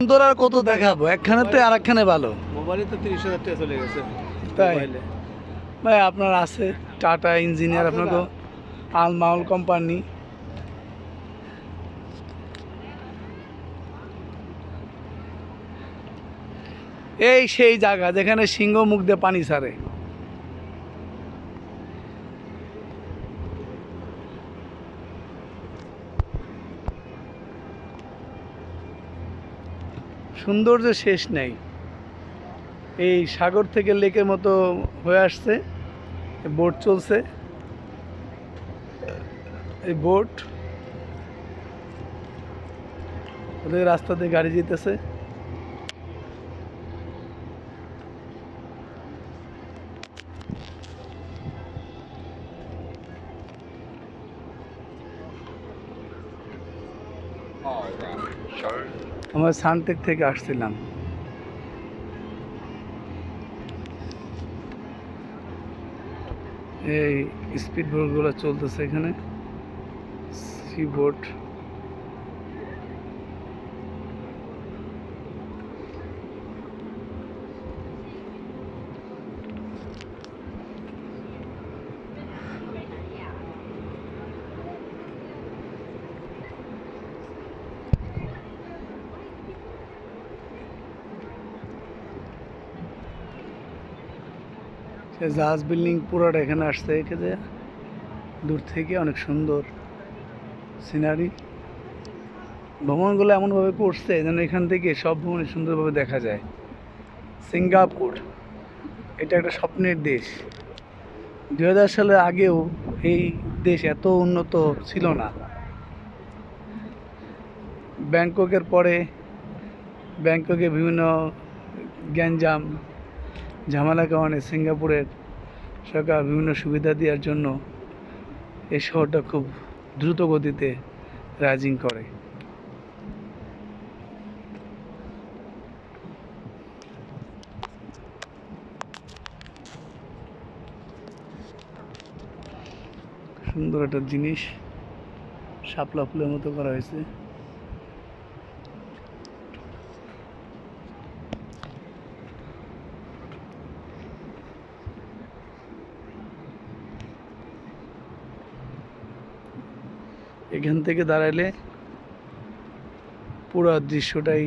সুন্দর আর কত দেখাবো, একখানে তো আর একখানে ভালো। মোবাইলে তো 30,000 টাকা চলে গেছে। তাই মোবাইলে ভাই আপনার আছে টাটা ইঞ্জিনিয়ার, আছে আপনাকে না? আলমাউল কোম্পানি। এই সেই জায়গা যেখানে সিংহ মুখ দিয়ে পানি ছাড়ে। সৌন্দর্যের শেষ নেই। এই সাগর থেকে লেকের মতো হয়ে আসছে, বোট চলছে, এই বোট ওদের রাস্তা দিয়ে গাড়ি যেতেছে। আমরা সানটেক থেকে আসছিলাম। এই স্পিড বোটগুলো চলতেছে এখানে, সি বোট। সে জাহাজ বিল্ডিং পুরোটা এখানে আসছে, এখানে দূর থেকে অনেক সুন্দর সিনারি। ভবনগুলো এমনভাবে করছে যেন এখান থেকে সব ভবন সুন্দরভাবে দেখা যায়। সিঙ্গাপুর এটা একটা স্বপ্নের দেশ। 2000 সালের আগেও এই দেশ এত উন্নত ছিল না। ব্যাংককের পরে ব্যাংককে বিভিন্ন গ্যাঞ্জাম ঝামেলার কারণে সিঙ্গাপুরের সরকার বিভিন্ন সুবিধা দেওয়ার জন্য এই শহরটা খুব দ্রুত গতিতে রাইজিং করে। সুন্দর একটা জিনিস, শাপলা ফুলের মতো করা হয়েছে। এখান থেকে দাঁড়াইলে পুরো দৃশ্যটাই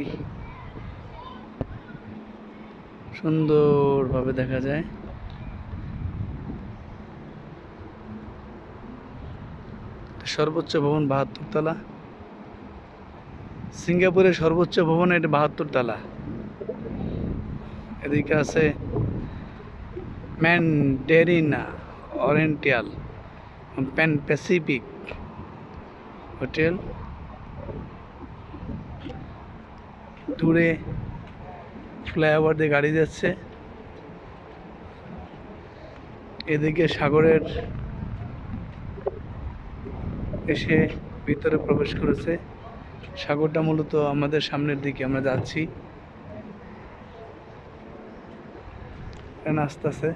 সুন্দরভাবে দেখা যায়। সর্বোচ্চ ভবন 72 তলা। সিঙ্গাপুরের সর্বোচ্চ ভবন এটা 72 তলা। এদিকে আছে ম্যান্ডেরিনা ওরিয়েন্টাল প্যান প্যাসিফিক হোটেল। দূরে ফ্লাইওভার দিয়ে গাড়ি যাচ্ছে। এদিকে সাগরের এসে ভিতরে প্রবেশ করেছে। সাগরটা মূলত আমাদের সামনের দিকে আমরা যাচ্ছি, আসতেছে।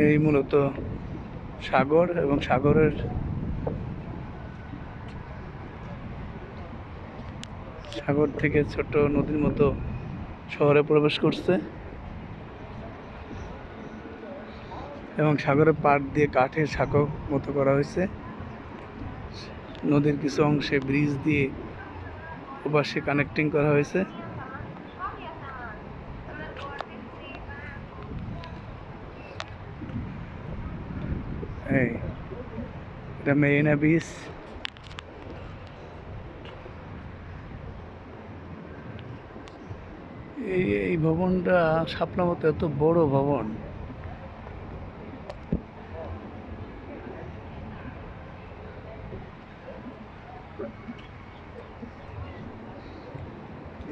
এই মূলত সাগর, এবং সাগর থেকে ছোট নদীর মতো শহরে প্রবেশ করছে, এবং সাগরের পাড় দিয়ে কাঠের সাঁকো মতো করা হয়েছে। নদীর কিছু অংশে ব্রিজ দিয়ে ওপাশে কানেক্টিং করা হয়েছে। এই এটা মেরিনা বিচ। এই ভবনটা শাপলা মতো এত বড় ভবন।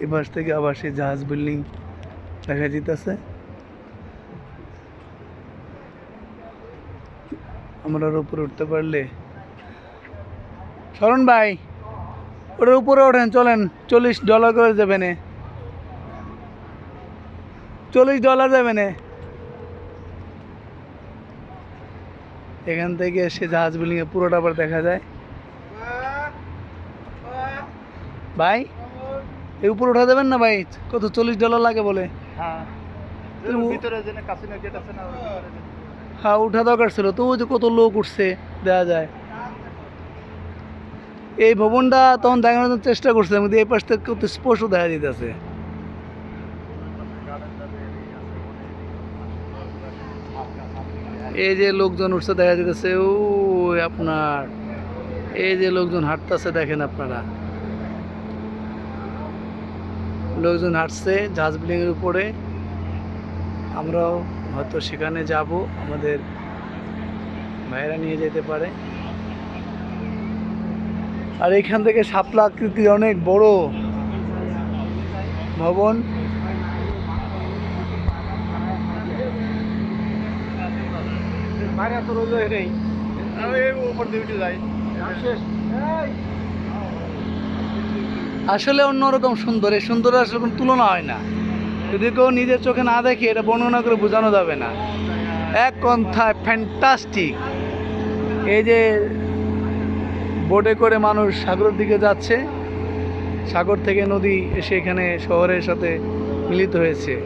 এ পাশ থেকে আবার সেই জাহাজ বিল্ডিং দেখা যেতেছে। আমরা উপরে উঠতে পারলে। শরণ ভাই ওটার উপরে ওঠেন, চলেন। $40 করে যাবে না, $40 যাবে না। এখান থেকে সে জাহাজ বিল্ডিং এ পুরোটা আবার দেখা যায়। ভাই এই উপরে উঠা দেবেন না ভাই? কত $40 লাগে বলে। হ্যাঁ তুমি- ভিতরে যে কাসিনো গেট আছে না ওর ভিতরে যে। হ্যাঁ উঠা দরকার ছিল, তো ওই যে কত লোক উঠছে দেখা যায়। এই ভবনটা তখন দেখানোর জন্য চেষ্টা করছিলাম, কিন্তু এই পাশ থেকে কত স্পষ্ট দেখা যেতেছে। এই যে লোকজন উঠছে দেখা যেতেছে, ও আপনার এই যে লোকজন হাঁটতেছে দেখেন আপনারা, লোকজন হাঁটছে জাহাজ বিল্ডিং এর উপরে। আমরাও হয়তো সেখানে যাব, আমাদের ভাইয়েরা নিয়ে যেতে পারে। আর এখান থেকে শাপলা আকৃতির অনেক বড় ভবন। বাইরে তো রইল এটাই। আমি এই উপর দিয়ে উঠে যাই। শেষ। আসলে অন্যরকম সুন্দর, এই সুন্দর আসলে কোনো তুলনা হয় না। যদি কেউ নিজের চোখে না দেখে এটা বর্ণনা করে বোঝানো যাবে না। এক কথায় ফ্যান্টাস্টিক। এই যে বোটে করে মানুষ সাগরের দিকে যাচ্ছে, সাগর থেকে নদী এসে এখানে শহরের সাথে মিলিত হয়েছে।